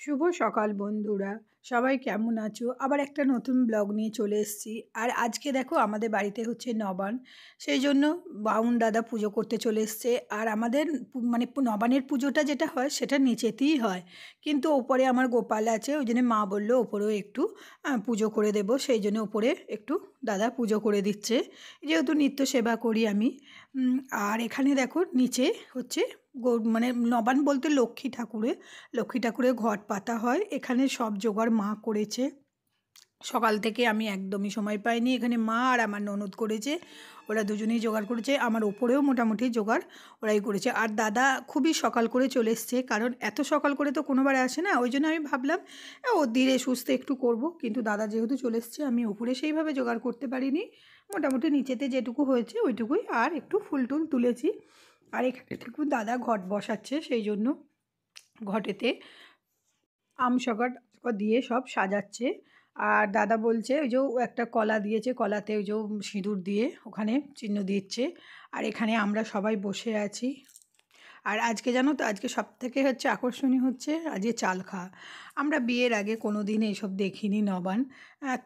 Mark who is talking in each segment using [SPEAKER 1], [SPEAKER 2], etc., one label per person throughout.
[SPEAKER 1] শুভ সকাল বন্ধুরা, সবাই কেমন আছো? আবার একটা নতুন ব্লগ নিয়ে চলে এসেছি। আর আজকে দেখো আমাদের বাড়িতে হচ্ছে নবান, সেই জন্য বাউন দাদা পুজো করতে চলে এসছে। আর আমাদের নবানের পুজোটা যেটা হয় সেটা নিচেতেই হয়, কিন্তু ওপরে আমার গোপাল আছে, ওই জন্য মা বললো ওপরেও একটু পুজো করে দেবো, সেই জন্য ওপরে একটু দাদা পুজো করে দিচ্ছে, যেহেতু নিত্য সেবা করি আমি। আর এখানে দেখো নিচে হচ্ছে নবান বলতে লক্ষ্মী ঠাকুরের ঘট পাতা হয়। এখানে সব জোগাড় মা করেছে, সকাল থেকে আমি একদমই সময় পাইনি। এখানে মা আর আমার ননদ করেছে, ওরা দুজনেই জোগাড় করেছে। আমার ওপরেও মোটামুটি জোগাড় ওরাই করেছে। আর দাদা খুবই সকাল করে চলে এসছে, কারণ এত সকাল করে তো কোনোবার আসে না, ওই জন্য আমি ভাবলাম ও ধীরে সুস্থে একটু করব। কিন্তু দাদা যেহেতু চলে এসছে, আমি ওপরে সেইভাবে জোগাড় করতে পারিনি, মোটামুটি নিচেতে যেটুকু হয়েছে ওইটুকুই, আর একটু ফুল টুল তুলেছি। আর এখানে দেখুন দাদা ঘট বসাচ্ছে, সেই জন্য ঘটেতে আমশগট দিয়ে সব সাজাচ্ছে। আর দাদা বলছে ওই যে একটা কলা দিয়েছে, কলাতে ওই যে সিঁদুর দিয়ে ওখানে চিহ্ন দিচ্ছে। আর এখানে আমরা সবাই বসে আছি। আর আজকে জানো তো, আজকে সবথেকে হচ্ছে আকর্ষণীয় হচ্ছে আজকে চাল খাওয়া। আমরা বিয়ের আগে কোনো দিন এইসব দেখিনি নবান।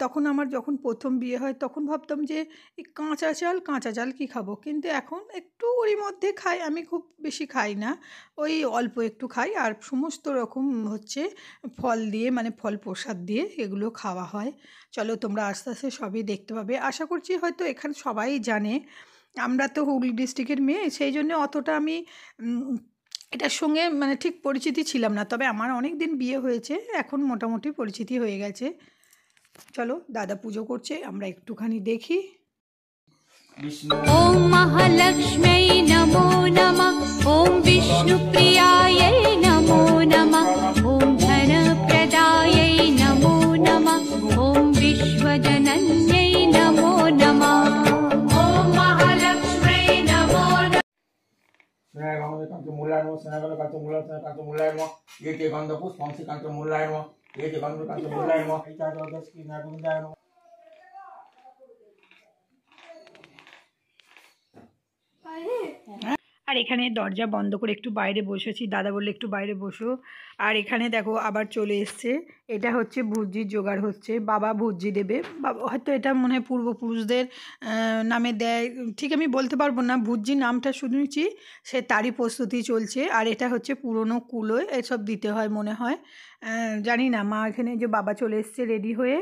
[SPEAKER 1] তখন আমার যখন প্রথম বিয়ে হয় তখন ভাবতাম যে এই কাঁচা চাল কী খাবো, কিন্তু এখন একটু ওরই মধ্যে খাই, আমি খুব বেশি খাই না, ওই অল্প একটু খাই। আর সমস্ত রকম হচ্ছে ফল দিয়ে, মানে ফল প্রসাদ দিয়ে এগুলো খাওয়া হয়। চলো তোমরা আস্তে আস্তে সবই দেখতে পাবে, আশা করছি হয়তো এখানে সবাই জানে। আমরা তো হুগলি ডিস্ট্রিক্টের মেয়ে, সেই জন্য অতটা আমি এটার সঙ্গে ঠিক পরিচিতি ছিলাম না, তবে আমার অনেক দিন বিয়ে হয়েছে, এখন মোটামুটি পরিচিতি হয়ে গেছে। চলো দাদা পুজো করছে, আমরা একটুখানি দেখি।
[SPEAKER 2] ওম মহালক্ষ্মী নমো নমঃ, ওম বিষ্ণুপ্রিয়ায় নমো নমঃ, ওম ধনপ্রদায় নমো নমঃ, ওম বিশ্বজনন্যে নমো নমঃ। ওম মহালক্ষ্মী নমো নমঃ।
[SPEAKER 3] কান্ত মূল্যায় নমঃ, স্নেহগণ কান্ত মূল্যায়, কান্ত মূল্যায় নমঃ, এতে গন্ধ পুষ্পংসি কান্ত মূল্যায় নমঃ, এতে গন্ধ কান্ত মূল্যায় নমঃ, এই চার দশ কি না গোবিন্দায় নমঃ।
[SPEAKER 1] আর এখানে দরজা বন্ধ করে একটু বাইরে বসেছি, দাদা বললে একটু বাইরে বসো। আর এখানে দেখো আবার চলে এসছে, এটা হচ্ছে ভুজির জোগাড় হচ্ছে, বাবা ভুজি দেবে। বাবা হয়তো এটা মনে হয় পূর্বপুরুষদের নামে দেয়, ঠিক আমি বলতে পারবো না, ভুজি নামটা শুনেছি, সে তারই প্রস্তুতি চলছে। আর এটা হচ্ছে পুরনো কুলো, এসব দিতে হয় মনে হয়, জানি না। মা এখানে যে বাবা চলে এসছে রেডি হয়ে।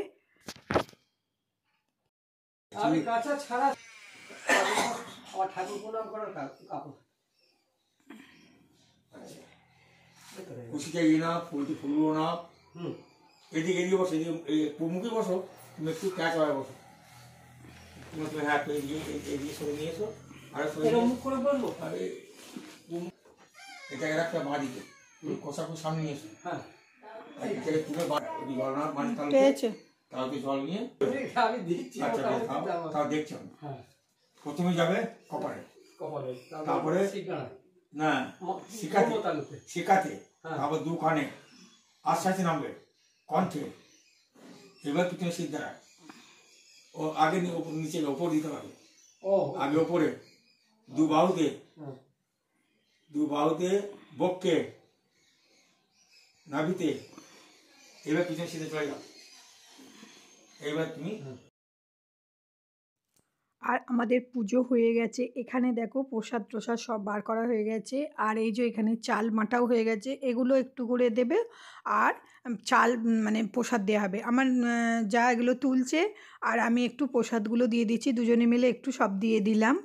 [SPEAKER 4] আমি কাঁচা ছাড়া আমার ঠাকুর প্রণাম করার কাপড়
[SPEAKER 3] খুশিটা ইয়ে না, ফুলটি ফুলবো না, এদিকে এদিকে বসো, এদিকে মুখে বসো, তুমি একটু ক্যাচ হয়ে বসো, তুমি হ্যাঁ একটু এদিকে সরে নিয়ে এসো, আর
[SPEAKER 4] মুখ করে বলবো।
[SPEAKER 3] এটাকে রাখতে বাঁ দিকে, কষাকুর সামনে নিয়ে এসো।
[SPEAKER 4] হ্যাঁ,
[SPEAKER 3] এটাকে তুলে জল না পানি তাহলে জল নিয়ে
[SPEAKER 4] আমি দিচ্ছি।
[SPEAKER 3] আচ্ছা তাও দেখছো।
[SPEAKER 4] হ্যাঁ,
[SPEAKER 3] প্রথমে যাবে কপালে,
[SPEAKER 4] কপালে,
[SPEAKER 3] তারপরে না শিখাতে, তারপর দু কানে আস্তে আস্তে নামবে কণ্ঠে, এবার পিছনে সিদ্ধা ও আগে নিচে ওপর দিতে পারবে।
[SPEAKER 4] ও
[SPEAKER 3] আগে ওপরে দু বাহুতে বক্ষে নাভিতে, এবার পিছনে সিদ্ধে চলে যাও। এবার তুমি
[SPEAKER 1] আর আমাদের পুজো হয়ে গেছে, এখানে দেখো প্রসাদ সব বার করা হয়ে গেছে। আর এই যে এখানে চাল মাটাও হয়ে গেছে, এগুলো একটু করে দেবে। আর চাল প্রসাদ দেওয়া হবে। আমার যা এগুলো তুলছে, আর আমি একটু প্রসাদগুলো দিয়ে দিচ্ছি, দুজনে মিলে একটু সব দিয়ে দিলাম।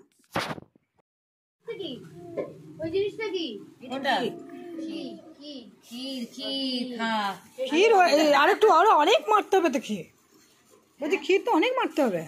[SPEAKER 1] ক্ষীর আর একটু আরো অনেক মারতে হবে তো, ক্ষীর বলছি, ক্ষীর তো অনেক মারতে হবে।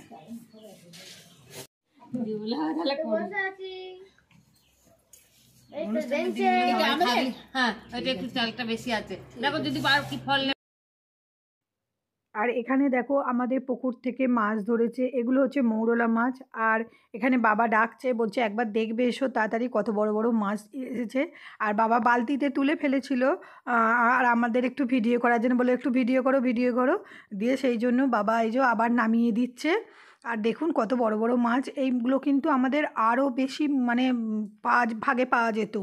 [SPEAKER 1] আর এখানে দেখো আমাদের পুকুর থেকে মাছ ধরেছে, এগুলো হচ্ছে মৌরলা মাছ। আর এখানে বাবা ডাকছে, বলছে একবার দেখবে এসো তাড়াতাড়ি, কত বড় বড় মাছ এসেছে। আর বাবা বালতিতে তুলে ফেলেছিল, আর আমাদের একটু ভিডিও করার জন্য বলে একটু ভিডিও করো দিয়ে, সেই জন্য বাবা এই যে আবার নামিয়ে দিচ্ছে। আর দেখুন কত বড় বড় মাছ, এইগুলো কিন্তু আমাদের আরও বেশি ভাগে পাওয়া যেত।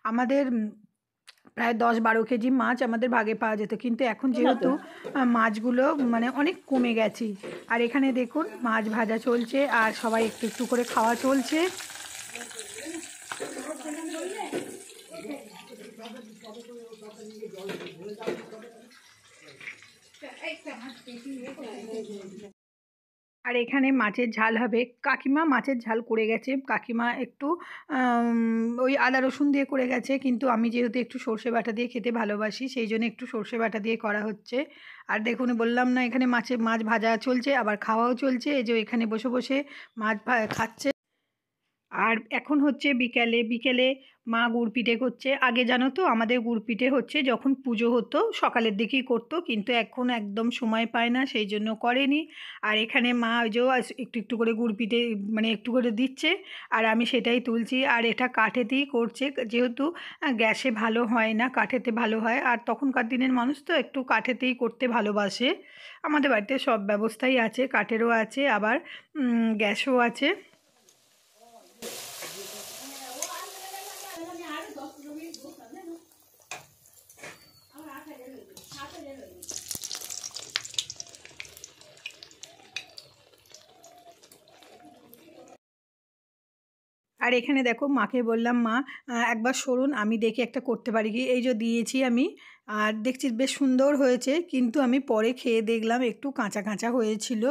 [SPEAKER 1] আমাদের প্রায় 10-12 কেজি মাছ আমাদের ভাগে পাওয়া যেত, কিন্তু এখন যেহেতু মাছগুলো মানে অনেক কমে গেছে। আর এখানে দেখুন মাছ ভাজা চলছে আর সবাই একটু একটু করে খাওয়া চলছে। আর এখানে মাছের ঝাল হবে, কাকিমা মাছের ঝাল করে গেছে। কাকিমা একটু ওই আদা রসুন দিয়ে করে গেছে, কিন্তু আমি যেহেতু একটু সর্ষে বাটা দিয়ে খেতে ভালোবাসি সেই জন্য একটু সর্ষে বাটা দিয়ে করা হচ্ছে। আর দেখুন বললাম না, এখানে মাছ ভাজা চলছে আবার খাওয়াও চলছে। এই যে এখানে বসে বসে মাছ খাচ্ছে। আর এখন হচ্ছে বিকেলে মা গুড় পিঠে করছে। আগে জানো তো আমাদের গুড় পিঠে হচ্ছে যখন পুজো হতো সকালের দিকেই করতো, কিন্তু এখন একদম সময় পায় না সেই জন্য করেনি। আর এখানে মা ওই যে একটু একটু করে গুড় পিঠে মানে একটু করে দিচ্ছে আর আমি সেটাই তুলছি। আর এটা কাঠেতেই করছে, যেহেতু গ্যাসে ভালো হয় না, কাঠেতে ভালো হয়। আর তখনকার দিনের মানুষ তো একটু কাঠেতেই করতে ভালোবাসে। আমাদের বাড়িতে সব ব্যবস্থাই আছে, কাঠেরও আছে আবার গ্যাসও আছে। আর এখানে দেখো মাকে বললাম, মা একবার সরুন আমি দেখি একটা করতে পারি কি। এই যে দিয়েছি আমি, আর দেখছি বেশ সুন্দর হয়েছে, কিন্তু আমি পরে খেয়ে দেখলাম একটু কাঁচা কাঁচা হয়েছিল।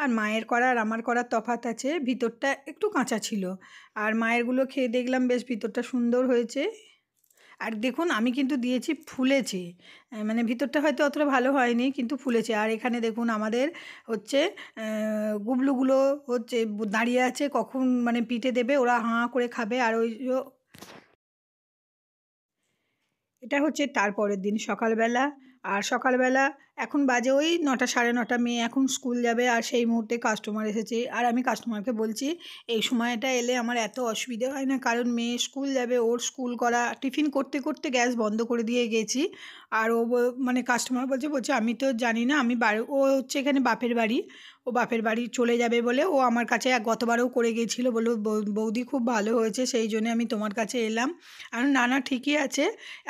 [SPEAKER 1] আর মায়ের করা আর আমার করার তফাৎ আছে, ভিতরটা একটু কাঁচা ছিল। আর মায়েরগুলো খেয়ে দেখলাম বেশ ভিতরটা সুন্দর হয়েছে। আর দেখুন আমি কিন্তু দিয়েছি ফুলেছে, মানে ভিতরটা হয়তো অতটা ভালো হয়নি কিন্তু ফুলেছে। আর এখানে দেখুন আমাদের হচ্ছে গুবলুগুলো হচ্ছে দাঁড়িয়ে আছে, কখন মানে পিঠে দেবে ওরা হাঁ করে খাবে। আর ওই এটা হচ্ছে তারপরের দিন সকালবেলা। আর সকালবেলা এখন বাজে ওই 9টা 9:30, মেয়ে এখন স্কুল যাবে। আর সেই মুহূর্তে কাস্টমার এসেছে, আর আমি কাস্টমারকে বলছি এই সময়টা এলে আমার এত অসুবিধে হয় না, কারণ মেয়ে স্কুল যাবে, ওর স্কুল করা, টিফিন করতে করতে গ্যাস বন্ধ করে দিয়ে গেছি। আর ও মানে কাস্টমার বলছে আমি তো জানি না, আমি ও হচ্ছে এখানে বাপের বাড়ি, ও বাপের বাড়ি চলে যাবে বলে ও আমার কাছে গতবারও করে গিয়েছিলো, বললো বৌদি খুব ভালো হয়েছে সেই জন্য আমি তোমার কাছে এলাম। আর না ঠিকই আছে,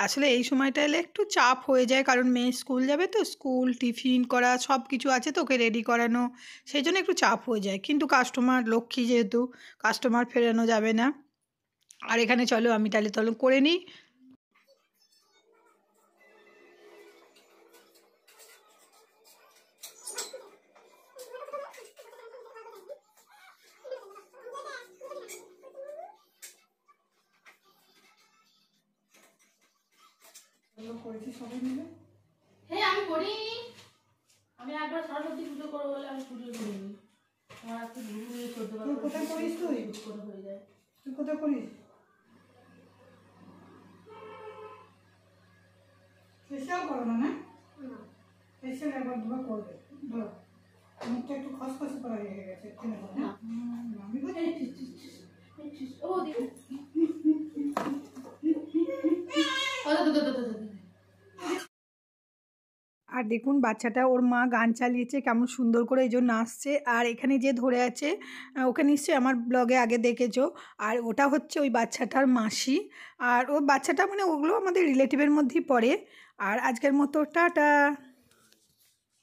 [SPEAKER 1] আসলে এই সময়টা এলে একটু চাপ হয়ে যায়, কারণ মেয়ে স্কুল যাবে তো, স্কুল টিফিন করা সব কিছু আছে তো, ওকে রেডি করানো, সেই জন্য একটু চাপ হয়ে যায়। কিন্তু কাস্টমার লক্ষ্মী যেহেতু, কাস্টমার ফেরানো যাবে না। আর এখানে চলো আমি তাহলে করে নিই। করেছি সবাই মিলে।
[SPEAKER 5] হ্যাঁ আমি করিনি, আমি একবার সরস্বতী পুজো করবো বলে আমি পুজো করিনি। আমার একটু ঘুরে ঘুরে করতে পারবো।
[SPEAKER 1] কোথায় করিস তুই?
[SPEAKER 5] করে হয়ে যায়।
[SPEAKER 1] তুই কোথায় করিস? ফেসিয়াল করো না? ফেসিয়াল একবার দুবার করবে। ধরো মুখটা একটু খসখসে করা হয়ে গেছে, আমি
[SPEAKER 5] ও দেখি
[SPEAKER 1] আর দেখুন বাচ্চাটা, ওর মা গান চালিয়েছে কেমন সুন্দর করে, এই জন্য নাচছে। আর এখানে যে ধরে আছে ওকে নিশ্চয়ই আমার ব্লগে আগে দেখেছো। আর ওটা হচ্ছে ওই বাচ্চাটার মাসি। আর ও বাচ্চাটা মানে ওগুলো আমাদের রিলেটিভের মধ্যেই পড়ে। আর আজকের মতো টাটা।